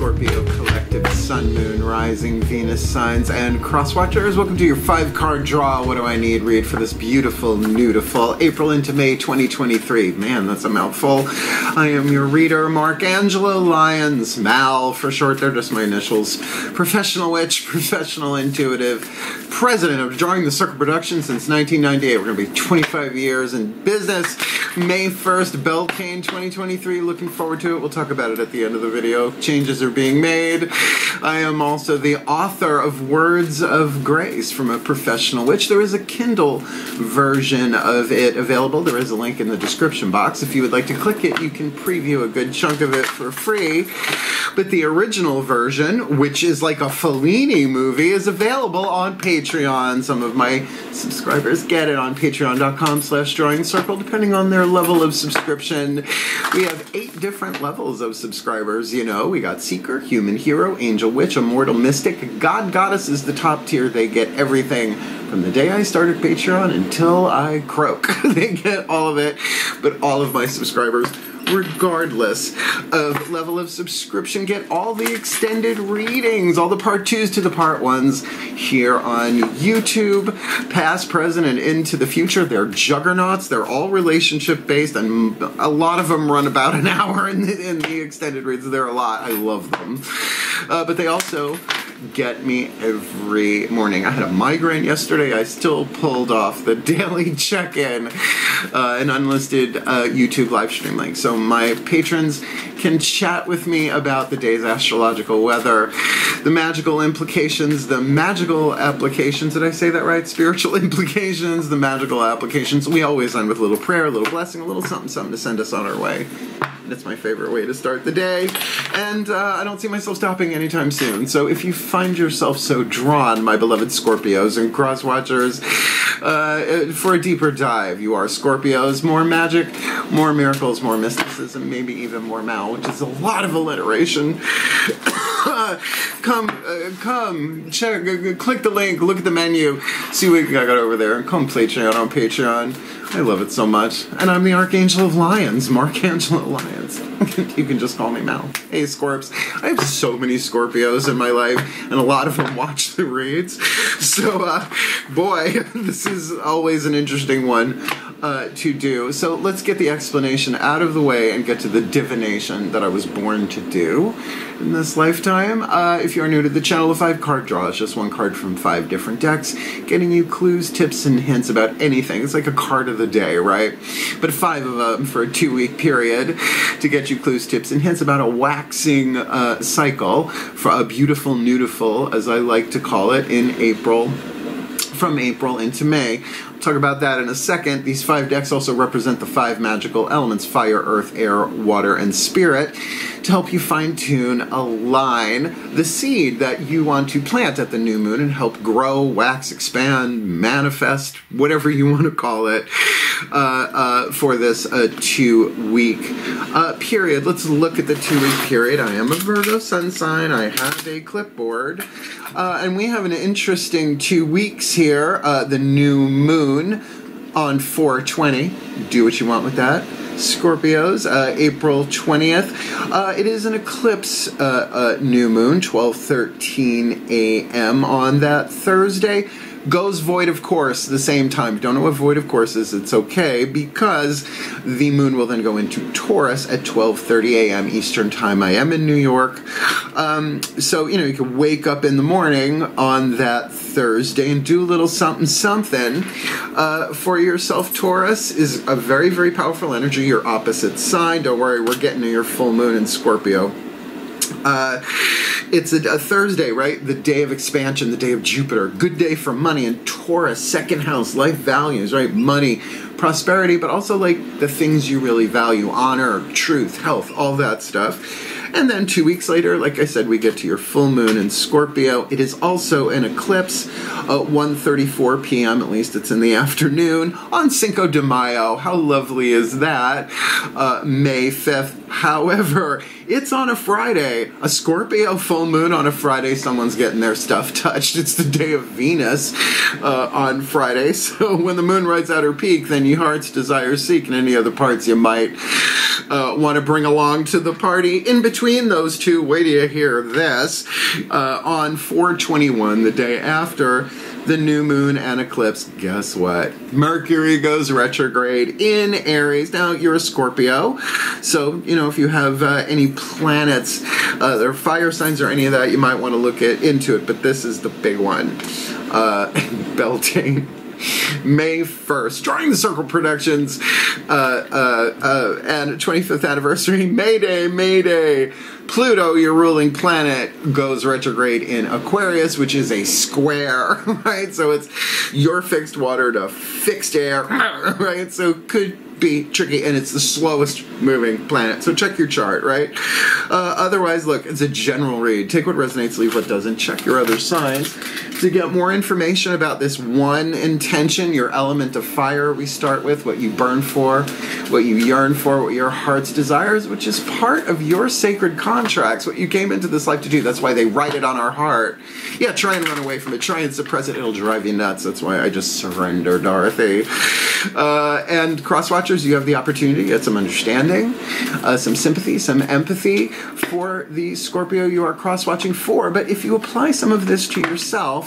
Scorpio collective Sun, Moon, Rising, Venus signs, and crosswatchers. Welcome to your 5-card draw. What do I need? Read for this beautiful, beautiful April into May 2023. Man, that's a mouthful. I am your reader, Mark Angelo, Lyons, Mal for short. They're just my initials. Professional witch, professional intuitive, president of Drawing the Circle Production since 1998. We're going to be 25 years in business. May 1st, Beltane 2023. Looking forward to it. We'll talk about it at the end of the video. Changes are being made. I am also the author of Words of Grace from a Professional Witch. There is a Kindle version of it available. There is a link in the description box. If you would like to click it, you can preview a good chunk of it for free. But the original version, which is like a Fellini movie, is available on Patreon. Some of my subscribers get it on patreon.com/drawingcircle, depending on their level of subscription. We have 8 different levels of subscribers, you know. We got Seeker, Human Hero, Angel Witch, Immortal Mystic, God Goddess is the top tier. They get everything from the day I started Patreon until I croak. They get all of it, but all of my subscribers, regardless of level of subscription, get all the extended readings, all the part 2s to the part 1s here on YouTube, past, present, and into the future. They're juggernauts. They're all relationship based, and a lot of them run about an hour in the extended reads. They're a lot. I love them. But they also get me every morning. I had a migraine yesterday. I still pulled off the daily check-in, an unlisted YouTube live stream link. So my patrons can chat with me about the day's astrological weather, the magical implications, the magical applications. Did I say that right? Spiritual implications, the magical applications. We always end with a little prayer, a little blessing, a little something, something to send us on our way. It's my favorite way to start the day, and I don't see myself stopping anytime soon. So if you find yourself so drawn, my beloved Scorpios and crosswatchers, for a deeper dive, you are Scorpios, more magic, more miracles, more mysticism, maybe even more Mao, which is a lot of alliteration. Come, check, click the link, look at the menu, see what I got over there, and come play Patreon on Patreon. I love it so much. And I'm the Archangel of Lyons, Mark Angelo Lyons. You can just call me Mal. Hey, Scorps. I have so many Scorpios in my life, and a lot of them watch the reads. So, boy, this is always an interesting one to do. So let's get the explanation out of the way and get to the divination that I was born to do in this lifetime. If you are new to the channel, a 5-card draw is just 1 card from 5 different decks, getting you clues, tips, and hints about anything. It's like a card of the day, right? But 5 of them for a 2-week period to get you clues, tips, and hints about a waxing cycle for a beautiful, nudiful, as I like to call it, in April, from April into May. I'll talk about that in a second. These 5 decks also represent the 5 magical elements: fire, earth, air, water, and spirit, to help you fine-tune, align the seed that you want to plant at the new moon and help grow, wax, expand, manifest, whatever you want to call it, for this 2-week period. Let's look at the 2-week period. I am a Virgo sun sign. I have a clipboard. And we have an interesting 2 weeks here. The new moon on 4/20. Do what you want with that, Scorpios. April 20th. It is an eclipse new moon, 12:13 a.m. on that Thursday. Goes void, of course, the same time. If you don't know what void, of course, is, it's okay, because the moon will then go into Taurus at 12:30 a.m. Eastern Time. I am in New York. So, you know, you can wake up in the morning on that Thursday and do a little something, something for yourself. Taurus is a very, very powerful energy, your opposite sign. Don't worry, we're getting to your full moon in Scorpio. It's a Thursday, right? The day of expansion, the day of Jupiter. Good day for money and Taurus, second house, life values, right? Money, prosperity, but also like the things you really value: honor, truth, health, all that stuff. And then 2 weeks later, like I said, we get to your full moon in Scorpio. It is also an eclipse at 1:34 p.m., at least it's in the afternoon, on Cinco de Mayo. How lovely is that? May 5th. However, it's on a Friday, a Scorpio full moon on a Friday. Someone's getting their stuff touched. It's the day of Venus on Friday. So when the moon rides out her peak, then your heart's desire seek, and any other parts you might want to bring along to the party. In between those two, wait till you hear this, on 4/21, the day after the new moon and eclipse, guess what? Mercury goes retrograde in Aries. Now, you're a Scorpio, so, you know, if you have any planets, or fire signs or any of that, you might want to look into it, but this is the big one. Belting. May 1st, during the Circle Productions and 25th anniversary, Mayday, Mayday. Pluto, your ruling planet, goes retrograde in Aquarius, which is a square, right? So it's your fixed water to fixed air, right? So could be tricky, and it's the slowest moving planet. So check your chart, right? Otherwise, look, it's a general read. Take what resonates, leave what doesn't. Check your other signs. To get more information about this one intention, your element of fire, we start with what you burn for, what you yearn for, what your heart's desires, which is part of your sacred contracts, what you came into this life to do. That's why they write it on our heart. Yeah, try and run away from it. Try and suppress it. It'll drive you nuts. That's why I just surrender, Dorothy. And crosswatchers, you have the opportunity to get some understanding, some sympathy, some empathy for the Scorpio you are cross-watching for. But if you apply some of this to yourself,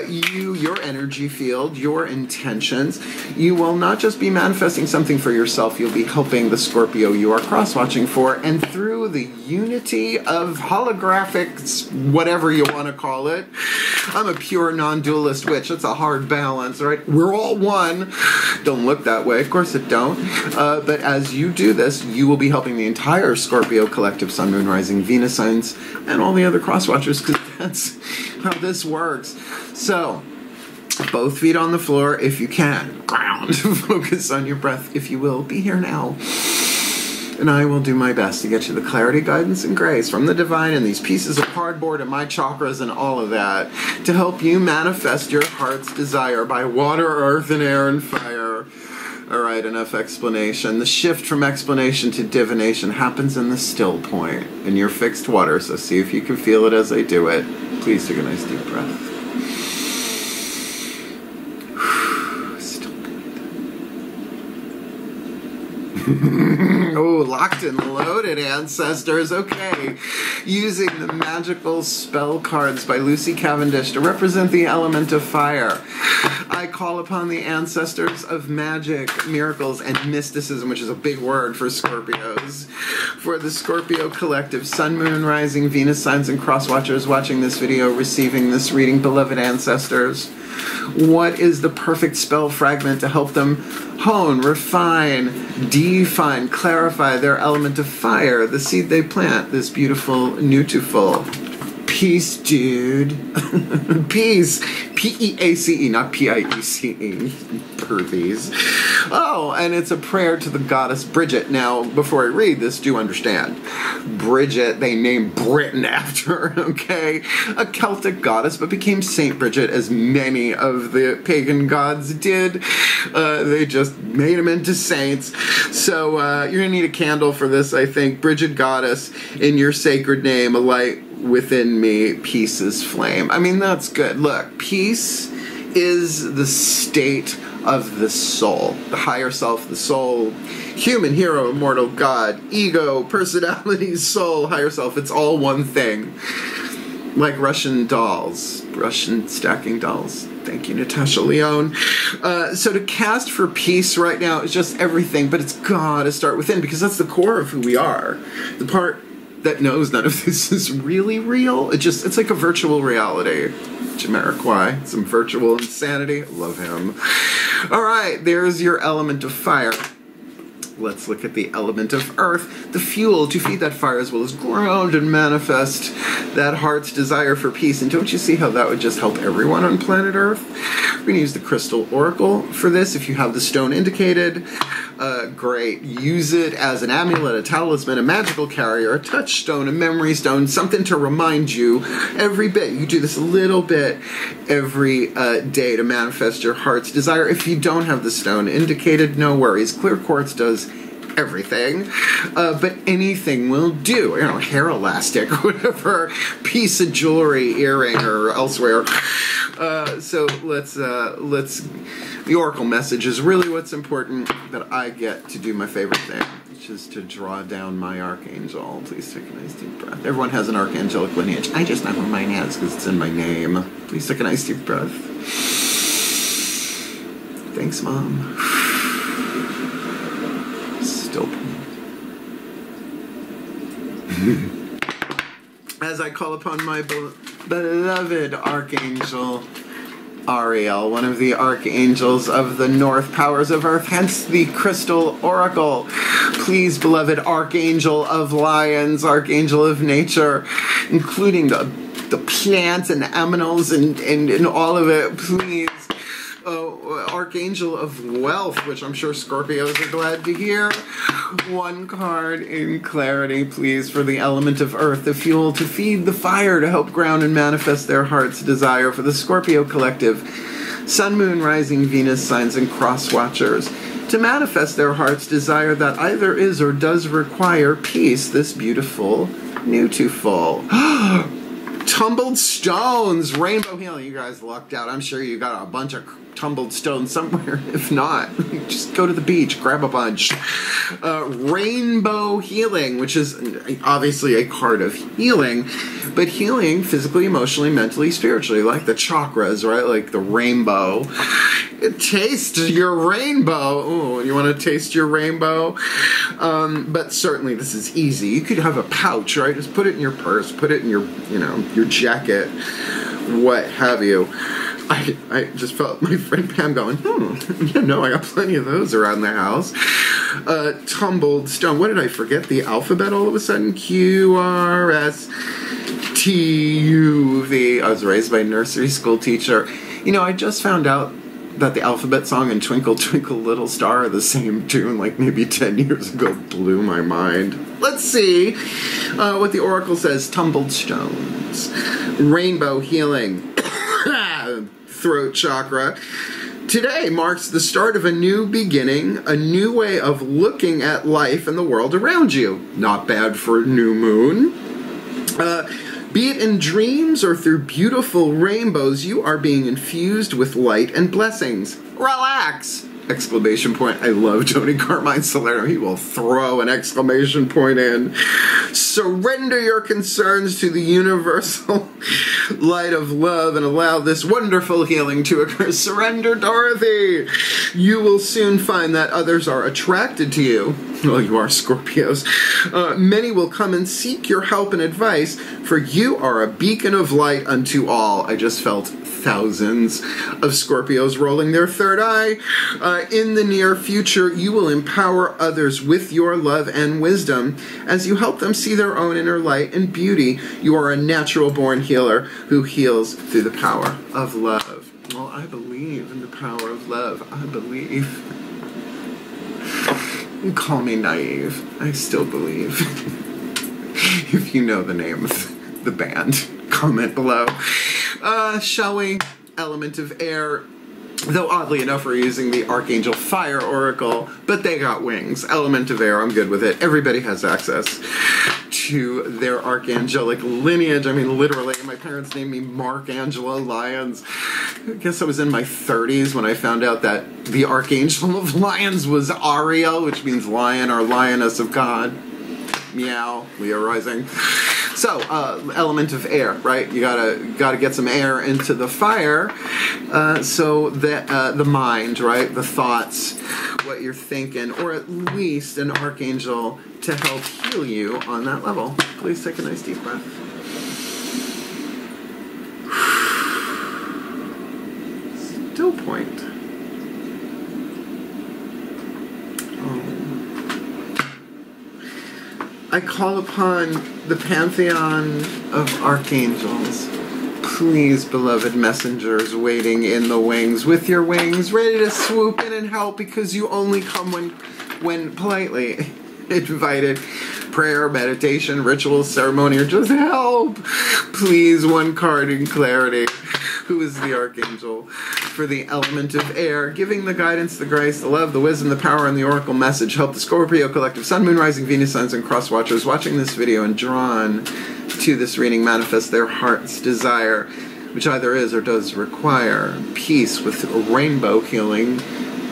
your energy field, your intentions, you will not just be manifesting something for yourself, you'll be helping the Scorpio you are cross-watching for, and through the unity of holographics, whatever you want to call it. I'm a pure non-dualist witch. It's a hard balance, right? We're all one. Don't look that way. Of course it don't. But as you do this, you will be helping the entire Scorpio collective, Sun, Moon, Rising, Venus signs, and all the other cross-watchers, because that's how this works. So, both feet on the floor if you can. Ground. Focus on your breath, if you will. Be here now. And I will do my best to get you the clarity, guidance, and grace from the divine and these pieces of cardboard and my chakras and all of that to help you manifest your heart's desire by water, earth, and air, and fire. All right, enough explanation. The shift from explanation to divination happens in the still point in your fixed water, so see if you can feel it as I do it. Please take a nice deep breath. Oh, locked and loaded, ancestors. Okay. Using the magical spell cards by Lucy Cavendish to represent the element of fire, I call upon the ancestors of magic, miracles, and mysticism, which is a big word for Scorpios. For the Scorpio collective, Sun, Moon, Rising, Venus signs, and cross-watchers watching this video, receiving this reading, beloved ancestors, what is the perfect spell fragment to help them hone, refine, define, clarify their element of fire, the seed they plant, this beautiful Nutuful? Peace, dude. Peace. P-E-A-C-E, not P-I-E-C-E. Pervies. Oh, and it's a prayer to the goddess Bridget. Now, before I read this, do understand. Bridget, they named Britain after her, okay? A Celtic goddess, but became Saint Bridget, as many of the pagan gods did. They just made them into saints. So, you're going to need a candle for this, I think. Bridget goddess, in your sacred name, a light within me, peace's flame. I mean, that's good. Look, peace is the state of the soul, the higher self, the soul, human, hero, immortal, God, ego, personality, soul, higher self. It's all one thing. Like Russian dolls, Russian stacking dolls. Thank you, Natasha Lyons. So to cast for peace right now is just everything, but it's got to start within, because that's the core of who we are. The part that knows none of this is really real. It's like a virtual reality. Jamiroquai, some virtual insanity. Love him. All right, there's your element of fire. Let's look at the element of earth, the fuel to feed that fire as well as ground and manifest that heart's desire for peace. And don't you see how that would just help everyone on planet Earth? We're going to use the crystal oracle for this. If you have the stone indicated, great. Use it as an amulet, a talisman, a magical carrier, a touchstone, a memory stone, something to remind you every bit. You do this a little bit every day to manifest your heart's desire. If you don't have the stone indicated, no worries. Clear quartz does everything, but anything will do. You know, hair elastic, whatever, piece of jewelry, earring, or elsewhere. So let's. The oracle message is really what's important, that I get to do my favorite thing, which is to draw down my archangel. Please take a nice deep breath. Everyone has an archangelic lineage. I just know who mine has because it's in my name. Please take a nice deep breath. Thanks, Mom. Still. As I call upon my beloved archangel Ariel, one of the archangels of the north powers of earth, hence the crystal oracle. Please, beloved archangel of Lyons, archangel of nature, including the plants and the aminals and all of it, please. Archangel of wealth, which I'm sure Scorpios are glad to hear. One card in clarity, please, for the element of earth, the fuel to feed the fire, to help ground and manifest their heart's desire for the Scorpio collective. Sun, Moon, Rising, Venus signs and cross watchers, to manifest their heart's desire that either is or does require peace this beautiful new to full. Tumbled stones, rainbow healing. You guys lucked out. I'm sure you got a bunch of tumbled stones somewhere. If not, just go to the beach, grab a bunch. Rainbow healing, which is obviously a card of healing, but healing physically, emotionally, mentally, spiritually, like the chakras, right? Like the rainbow. Taste your rainbow. Ooh, you want to taste your rainbow? But certainly this is easy. You could have a pouch, right? Just put it in your purse, put it in your, your jacket, what have you. I just felt my friend Pam going, I got plenty of those around the house. Tumbled stone. What did I forget? The alphabet all of a sudden? Q, R, S, T, U, V. I was raised by a nursery school teacher. I just found out that the alphabet song and Twinkle Twinkle Little Star are the same tune, like maybe 10 years ago. Blew my mind. Let's see what the oracle says. Tumbled stones. Rainbow healing. Throat chakra. Today marks the start of a new beginning, a new way of looking at life and the world around you. Not bad for new moon. Be it in dreams or through beautiful rainbows, you are being infused with light and blessings. Relax! Exclamation point. I love Tony Carmine's Salerno. He will throw an exclamation point in. Surrender your concerns to the universal light of love and allow this wonderful healing to occur. Surrender, Dorothy! You will soon find that others are attracted to you. Well, you are Scorpios. Many will come and seek your help and advice, for you are a beacon of light unto all. I just felt thousands of Scorpios rolling their third eye. In the near future, you will empower others with your love and wisdom as you help them see their own inner light and beauty. You are a natural-born healer who heals through the power of love. Well, I believe in the power of love. I believe. Call me naive. I still believe. If you know the name of the band, comment below. Shall we? Element of air. Though oddly enough, we're using the Archangel Fire Oracle, but they got wings. Element of air, I'm good with it. Everybody has access to their archangelic lineage. I mean, literally, my parents named me Mark Angelo Lyons. I guess I was in my 30s when I found out that the Archangel of Lyons was Ariel, which means lion or lioness of God. Meow, Leo rising. So, element of air, right? You gotta get some air into the fire, so that the mind, right, the thoughts, what you're thinking, or at least an archangel to help heal you on that level. Please take a nice deep breath. Still point. I call upon the pantheon of archangels. Please, beloved messengers waiting in the wings, with your wings ready to swoop in and help, because you only come when politely invited. Prayer, meditation, ritual, ceremony, or just help. Please, one card in clarity who is the archangel for the element of air, giving the guidance, the grace, the love, the wisdom, the power, and the oracle message. Help the Scorpio collective Sun, Moon, Rising, Venus signs, and cross watchers watching this video and drawn to this reading manifest their heart's desire, which either is or does require peace with rainbow healing,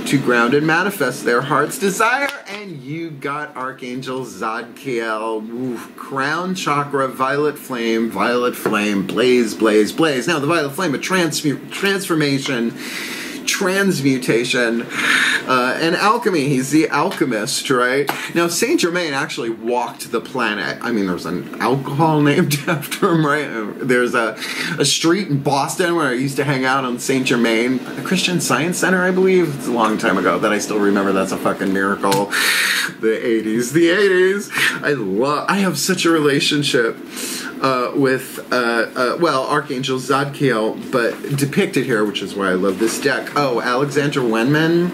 to ground and manifest their heart's desire. And you got Archangel Zadkiel, crown chakra, violet flame, blaze, blaze, blaze. Now the violet flame, a transformation, transmutation, and alchemy. He's the alchemist, right? Now Saint Germain actually walked the planet. I mean, there's an alcohol named after him, right? There's a street in Boston where I used to hang out on Saint Germain, the Christian Science Center, I believe. It's a long time ago that I still remember. That's a fucking miracle. The 80s. I have such a relationship with Archangel Zadkiel, but depicted here, which is why I love this deck. Oh, Alexander Wenman,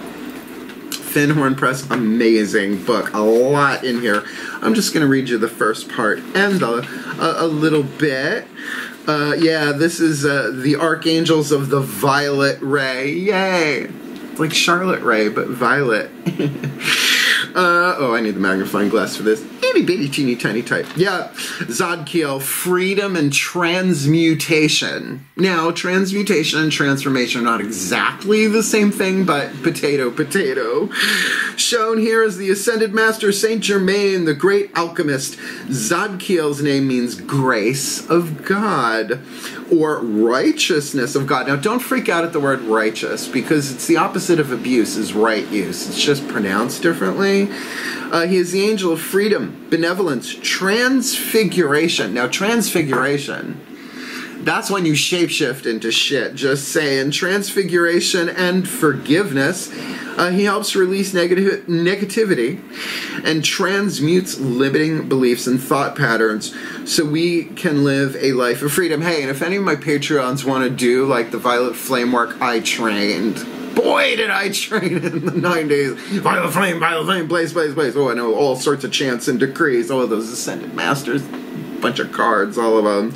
Thin Horn Press, amazing book. A lot in here. I'm just going to read you the first part and a little bit. Yeah, this is the Archangels of the Violet Ray. Yay! It's like Charlotte Ray, but violet. Oh, I need the magnifying glass for this. Itty bitty teeny tiny type. Yeah, Zadkiel, freedom and transmutation. Now, transmutation and transformation are not exactly the same thing, but potato, potato. Shown here is the Ascended Master Saint Germain, the great alchemist. Zadkiel's name means grace of God, or righteousness of God. Now, don't freak out at the word righteous, because it's the opposite of abuse, is right use. It's just pronounced differently. He is the angel of freedom, benevolence, transfiguration. Now, transfiguration, that's when you shapeshift into shit. Just saying. Transfiguration and forgiveness. He helps release negativity and transmutes limiting beliefs and thought patterns so we can live a life of freedom. Hey, and if any of my Patreons want to do like the Violet Flame work I trained, boy, did I train in the 9 days. Violet flame, blaze, blaze, blaze. Oh, I know all sorts of chants and decrees. Oh, those Ascended Masters. Bunch of cards, all of them.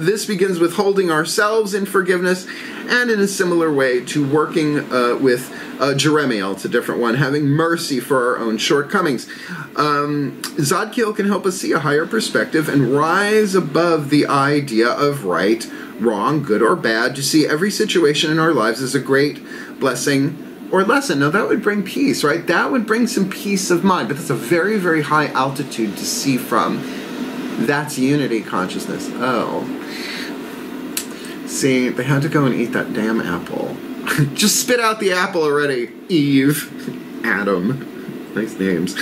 This begins with holding ourselves in forgiveness, and in a similar way to working with Jeremiel, it's a different one, having mercy for our own shortcomings. Zadkiel can help us see a higher perspective and rise above the idea of right, wrong, good or bad, to see every situation in our lives as a great blessing or lesson. Now that would bring peace, right? That would bring some peace of mind, but that's a very, very high altitude to see from. That's unity consciousness. Oh. See, they had to go and eat that damn apple. Just spit out the apple already, Eve. Adam. Nice names.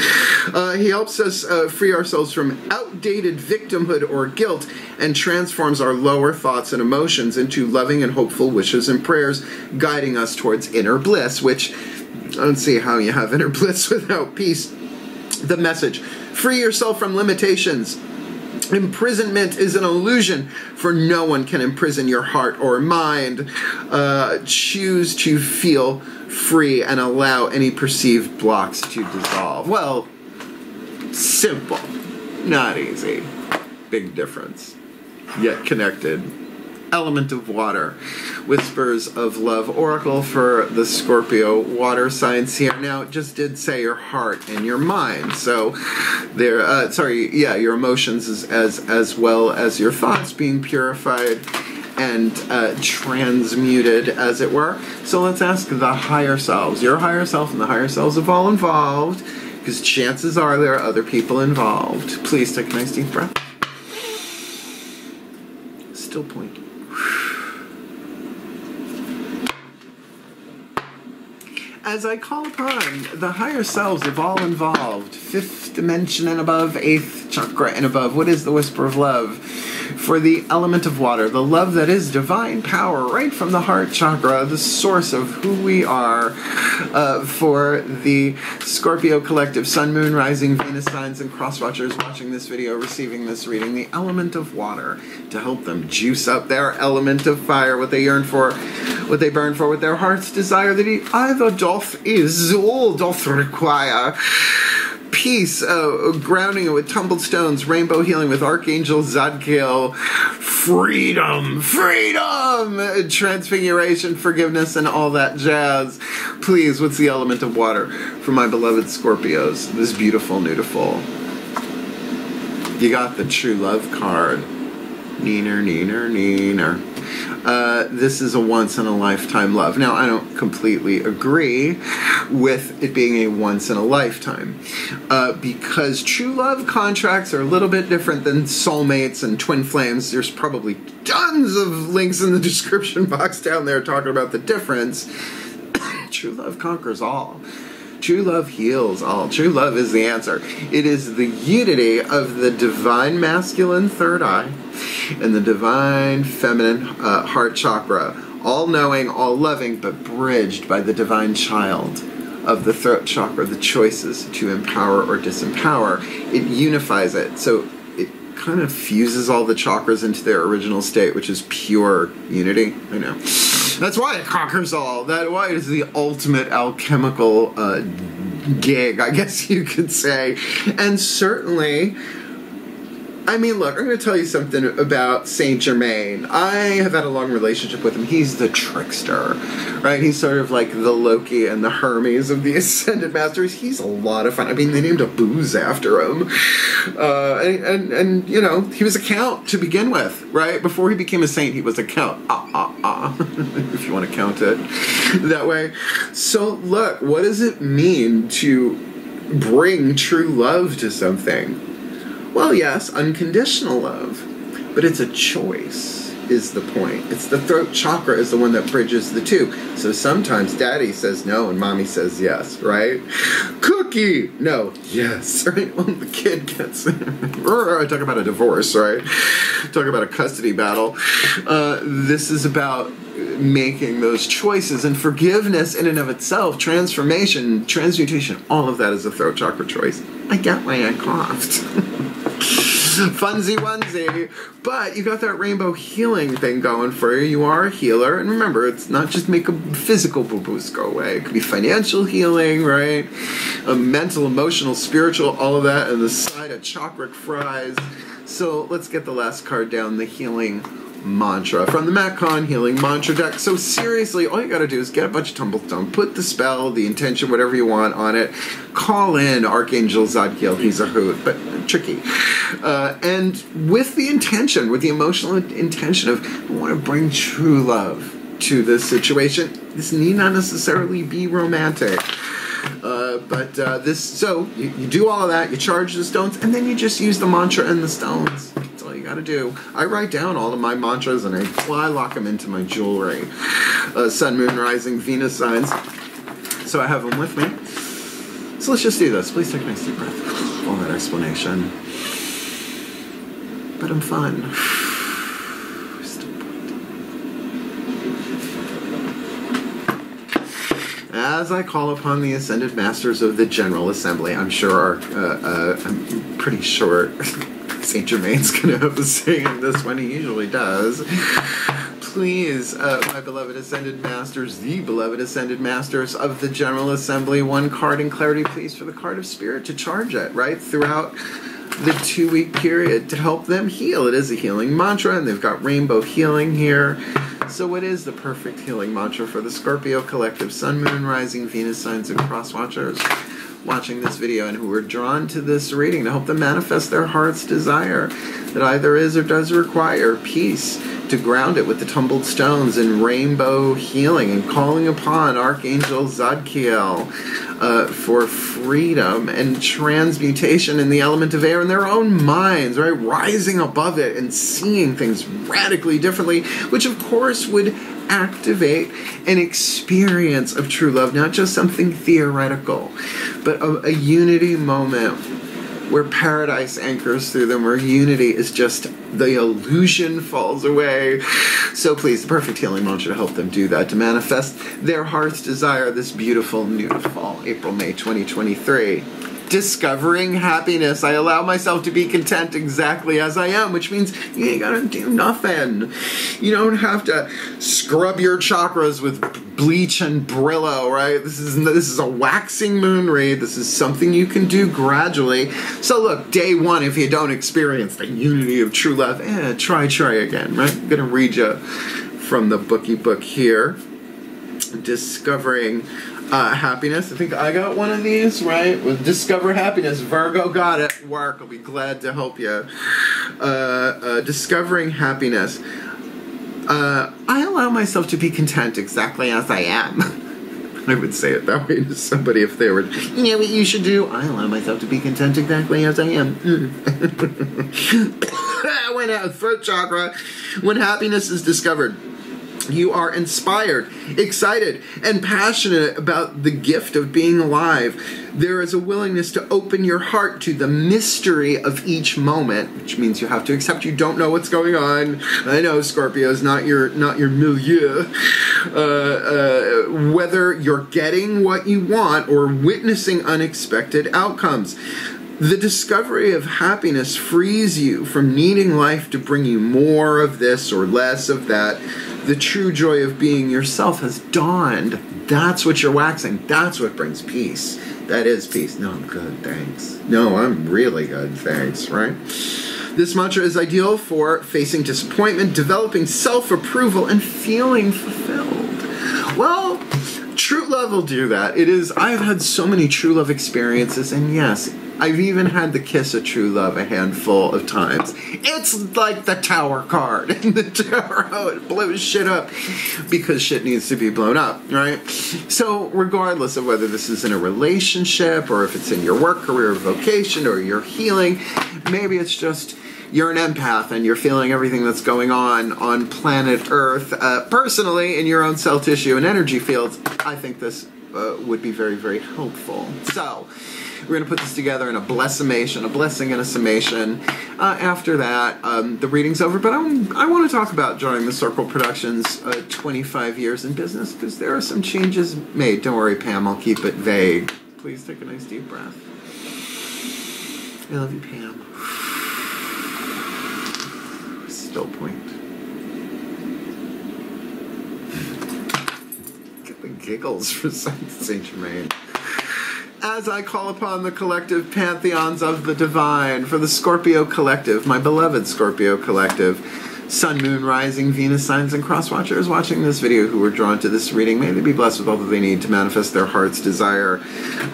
He helps us free ourselves from outdated victimhood or guilt and transforms our lower thoughts and emotions into loving and hopeful wishes and prayers, guiding us towards inner bliss, which I don't see how you have inner bliss without peace. The message: free yourself from limitations. Imprisonment is an illusion, for no one can imprison your heart or mind. Choose to feel free and allow any perceived blocks to dissolve. Well, simple, not easy. Big difference, yet connected. Element of water, whispers of love, oracle for the Scorpio water signs here. Now, it just did say your heart and your mind, so there. Your emotions as well as your thoughts being purified and transmuted, as it were. So let's ask the higher selves, your higher self and the higher selves of all involved, because chances are there are other people involved. Please take a nice deep breath. Still point. As I call upon the higher selves of all involved, 5th dimension and above, 8th chakra and above, what is the whisper of love? For the element of water, the love that is divine power, right from the heart chakra, the source of who we are, for the Scorpio collective, Sun, Moon, Rising, Venus signs, and cross-watchers watching this video, receiving this reading, the element of water, to help them juice up their element of fire, what they yearn for, what they burn for, what their heart's desire, that he either doth is or doth require. Peace, grounding it with tumbled stones, rainbow healing with Archangel Zadkiel, freedom, freedom, transfiguration, forgiveness, and all that jazz. Please, what's the element of water for my beloved Scorpios? This beautiful, beautiful. You got the true love card. Neener, neener, neener. This is a once-in-a-lifetime love. Now, I don't completely agree with it being a once-in-a-lifetime because true love contracts are a little bit different than soulmates and twin flames. There's probably tons of links in the description box down there talking about the difference. True love conquers all. True love heals all. True love is the answer. It is the unity of the divine masculine third eye and the divine feminine heart chakra, all knowing, all loving, but bridged by the divine child of the throat chakra, the choices to empower or disempower. It unifies it. So it kind of fuses all the chakras into their original state, which is pure unity. I know. That's why it conquers all. That's why it is the ultimate alchemical gig, I guess you could say. And certainly, I mean, look, I'm going to tell you something about Saint Germain. I have had a long relationship with him. He's the trickster, right? He's sort of like the Loki and the Hermes of the Ascended Masters. He's a lot of fun. I mean, they named a booze after him. And you know, he was a count to begin with, right? Before he became a saint, he was a count. If you want to count it that way. So, look, what does it mean to bring true love to something? Well, yes, unconditional love, but it's a choice, is the point. It's the throat chakra is the one that bridges the two. So sometimes daddy says no and mommy says yes, right? Cookie! No, yes, right? Well, the kid gets... I talk about a divorce, right? Talk about a custody battle. This is about making those choices, and forgiveness in and of itself, transformation, transmutation, all of that is a throat chakra choice. I get why I coughed. Funsy onesie. But you got that rainbow healing thing going for you. You are a healer. And remember, it's not just make a physical boo-boos go away. It could be financial healing, right? Mental, emotional, spiritual, all of that. And the side of chocolate fries. So let's get the last card down, the healing mantra from the Kahn healing mantra deck. So seriously, all you got to do is get a bunch of tumblestone, put the spell, the intention, whatever you want on it, call in Archangel Zadkiel. He's a hoot, but tricky, and with the intention, with the emotional intention of, I want to bring true love to this situation. This need not necessarily be romantic. So you do all of that, you charge the stones, and then you just use the mantra and the stones. That's all you gotta do. I write down all of my mantras and I lock them into my jewelry. Sun, Moon, Rising, Venus signs. So I have them with me. So let's just do this. Please take a nice deep breath. All that explanation. But I'm fun. As I call upon the Ascended Masters of the General Assembly, I'm pretty sure Saint Germain's going to have a say in this one. He usually does. Please, my beloved Ascended Masters, the beloved Ascended Masters of the General Assembly, one card in clarity, please, for the card of Spirit to charge it, right, throughout the 2-week period to help them heal. It is a healing mantra, and they've got rainbow healing here. So what is the perfect healing mantra for the Scorpio collective, Sun, Moon, Rising, Venus signs, and cross watchers watching this video and who are drawn to this reading to help them manifest their heart's desire that either is or does require peace, to ground it with the tumbled stones and rainbow healing, and calling upon Archangel Zadkiel for freedom and transmutation in the element of air in their own minds, right? Rising above it and seeing things radically differently, which of course would activate an experience of true love, not just something theoretical, but a unity moment where paradise anchors through them, where unity is just, the illusion falls away. So please, the perfect healing mantra to help them do that, to manifest their heart's desire this beautiful new fall, April, May 2023. Discovering happiness. I allow myself to be content exactly as I am, which means you ain't gotta do nothing. You don't have to scrub your chakras with bleach and Brillo, right? This is a waxing moon read. This is something you can do gradually. So look, day one, if you don't experience the unity of true love, try again, right? I'm gonna read you from the bookie book here. Discovering happiness. I think I got one of these, right? With Discover Happiness. Virgo got it. Work. I'll be glad to help you. Discovering happiness. I allow myself to be content exactly as I am. I would say it that way to somebody if they were, you know what you should do? I allow myself to be content exactly as I am. I went out, throat chakra. When happiness is discovered, you are inspired, excited, and passionate about the gift of being alive. There is a willingness to open your heart to the mystery of each moment, which means you have to accept you don't know what's going on. I know, Scorpio is not your milieu. Whether you're getting what you want or witnessing unexpected outcomes. The discovery of happiness frees you from needing life to bring you more of this or less of that. The true joy of being yourself has dawned. That's what you're waxing. That's what brings peace. That is peace. No, I'm good, thanks. No, I'm really good, thanks, right? This mantra is ideal for facing disappointment, developing self-approval, and feeling fulfilled. Well, true love will do that. I've had so many true love experiences, and yes, I've even had the kiss of true love a handful of times. It's like the Tower card in the Tower. Oh, it blows shit up because shit needs to be blown up, right? So regardless of whether this is in a relationship or if it's in your work, career, vocation, or your healing, maybe it's just you're an empath and you're feeling everything that's going on planet Earth personally in your own cell tissue and energy fields. I think this would be very, very helpful. So we're going to put this together in a blessimation, a blessing and a summation. After that, the reading's over, but I want to talk about Drawing the Circle Productions 25 years in business, because there are some changes made. Don't worry, Pam, I'll keep it vague. Please take a nice deep breath. I love you, Pam. Still point. Get the giggles for Saint Germain. As I call upon the collective pantheons of the divine, for the Scorpio collective, my beloved Scorpio collective, Sun, Moon, Rising, Venus signs, and cross watchers watching this video who were drawn to this reading, may they be blessed with all that they need to manifest their heart's desire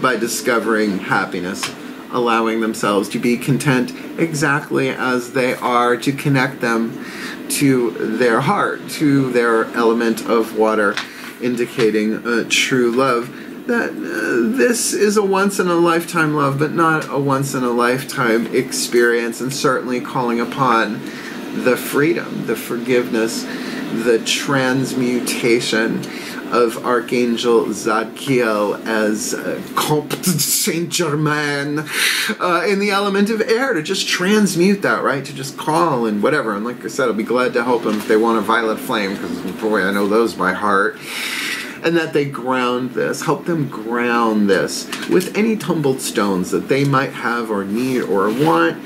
by discovering happiness, allowing themselves to be content exactly as they are, to connect them to their heart, to their element of water, indicating true love. That this is a once-in-a-lifetime love, but not a once-in-a-lifetime experience, and certainly calling upon the freedom, the forgiveness, the transmutation of Archangel Zadkiel as Comte Saint Germain in the element of air, to just transmute that, right? To just call and whatever. And like I said, I'll be glad to help them if they want a violet flame, because boy, I know those by heart. And that they ground this, help them ground this with any tumbled stones that they might have or need or want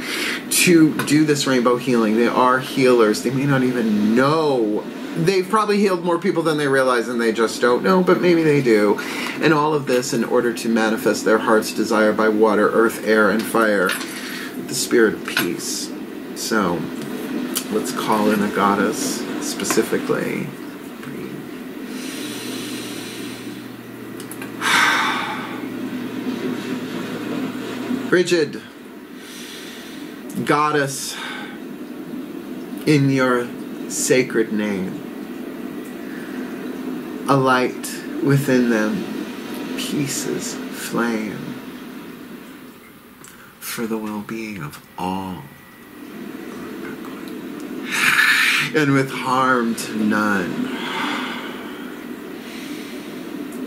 to do this rainbow healing. They are healers. They may not even know. They've probably healed more people than they realize, and they just don't know, but maybe they do. And all of this in order to manifest their heart's desire by water, earth, air, and fire, with the spirit of peace. So let's call in a goddess specifically. Frigid goddess, in your sacred name, a light within them, peace's flame, for the well-being of all, and with harm to none,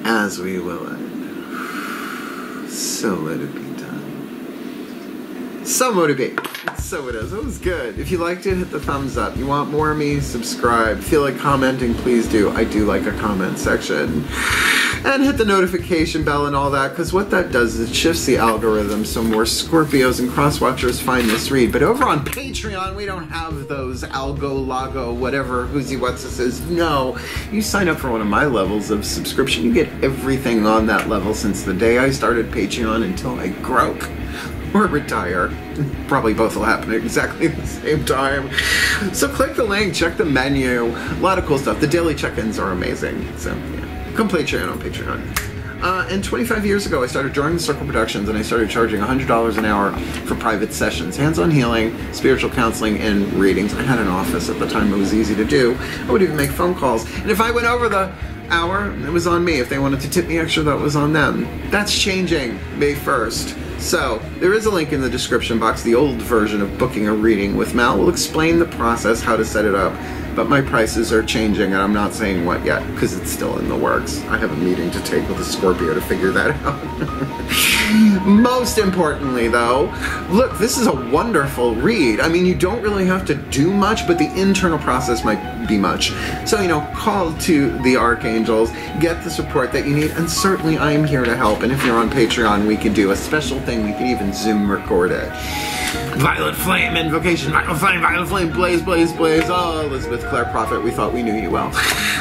as we will it, so let it be. So motivate. So it is. It was good. If you liked it, hit the thumbs up. You want more of me? Subscribe. Feel like commenting? Please do. I do like a comment section. And hit the notification bell and all that, because what that does is it shifts the algorithm so more Scorpios and cross-watchers find this read. But over on Patreon, we don't have those algo, lago, whatever, whoosy what's this is. No, you sign up for one of my levels of subscription, you get everything on that level since the day I started Patreon until I croak or retire. Probably both will happen at exactly the same time. So click the link, check the menu, a lot of cool stuff. The daily check-ins are amazing. So yeah. Come Patreon on Patreon. And 25 years ago, I started drawing the circle productions, and I started charging $100 an hour for private sessions, hands-on healing, spiritual counseling, and readings. I had an office at the time; it was easy to do. I would even make phone calls, and if I went over the hour, it was on me. If they wanted to tip me extra, that was on them. That's changing May 1st. So, there is a link in the description box. The old version of booking a reading with Mal will explain the process, how to set it up. But my prices are changing, and I'm not saying what yet, because it's still in the works. I have a meeting to take with a Scorpio to figure that out. Most importantly, though, look, this is a wonderful read. I mean, you don't really have to do much, but the internal process might be much. So, you know, call to the archangels, get the support that you need, and certainly I'm here to help. And if you're on Patreon, we can do a special thing. We can even Zoom record it. Violet Flame, Invocation, Violet Flame, Blaze, Blaze, Blaze. Oh, Elizabeth Clare Prophet, we thought we knew you well.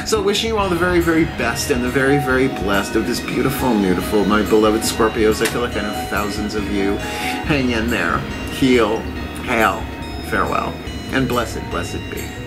So wishing you all the very, very best and the very, very blessed of this beautiful, beautiful, my beloved Scorpios. I feel like I know thousands of you. Hang in there. Heal, hail, farewell, and blessed, blessed be.